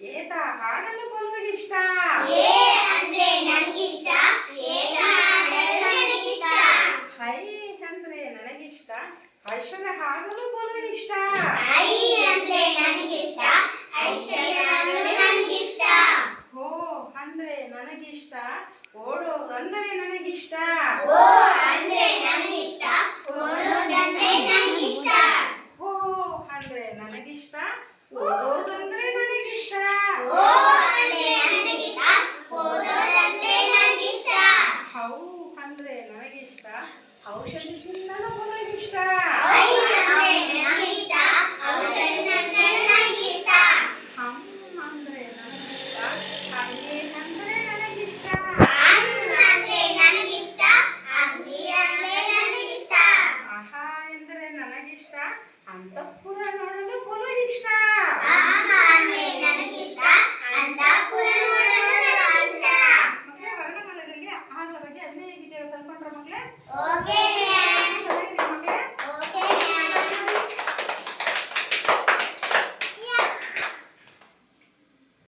ಏತ ಹಾಡಲು ಬಲುವಿಷ್ಟ. ಏ ಅಂದ್ರೆ ನನಗಿಷ್ಟ, ಏತ ಹಾಡಲು ನನಗಿಷ್ಟ. ಹೈ ಅಂದ್ರೆ ನನಗಿಷ್ಟ, ಐಶ್ವರ್ಯ ಹಾಡಲು ಬಲು ಇಷ್ಟ. ಐ ಅಂದ್ರೆ ನನಗಿಷ್ಟ, ಐಶ್ವರ್ಯ ಹಾಡಲು ನನಗಿಷ್ಟ. ಹೋ ಅಂದ್ರೆ ನನಗಿಷ್ಟ, ಓಡೋದಂದರೆ ನನಗಿಷ್ಟ. ಓ ಅಂದ್ರೆ ನನಗಿಷ್ಟ, ಓಡೋದಂದ್ರೆ ನನಗಿಷ್ಟ. ಹೋ ಅಂದ್ರೆ ನನಗಿಷ್ಟ, ಓಡೋದಂದ್ರೆ ನನಗಿಷ್ಟ. ಓ ಅಂದ್ರೆ ನನಗಿಷ್ಟ, ಓಡೋದಂದ್ರೆ ನನಗಿಷ್ಟ. ಹೌ ಅಂದ್ರೆ ನನಗಿಷ್ಟ, ಔಷಧಿ ತಿನ್ನಲು ಬಲು ಇಷ್ಟ. ಐ ಅಂದ್ರೆ ನನಗಿಷ್ಟ, ಔಷಧಿ ಅಂದ್ರೆ ನನಗಿಷ್ಟ. ಹಂ ಅಂದ್ರೆ ನನಗಿಷ್ಟ, ಹಂಗೆ ಅಂದ್ರೆ ನನಗಿಷ್ಟ. ಅಂದ್ರೆ ನನಗಿಷ್ಟ, ಅಂಗಿ ಅಂದ್ರೆ ನನಗಿಷ್ಟ. ಆಹಾ ಎಂದರೆ ನನಗಿಷ್ಟ, ಅಂತಃಪುರ ನೋಡಲು ಬಲು ಇಷ್ಟ. ಆಹಾ ಅಂದ್ರೆ ನನಗಿಷ್ಟ, ಅಂತಃಪುರ ನೋಡಲು ನನಗಿಷ್ಟ. ಮಕ್ಕಳೇ ವರ್ಣಮಾಲೆಯಲ್ಲಿ ಆಹಾರದ ಬಗ್ಗೆ ಅಲ್ಲೇ ಹೇಗಿದೆಯೋ ಕಲ್ಕೊಂಡ್ರ ಮಕ್ಕಳೇ? ಓಕೆ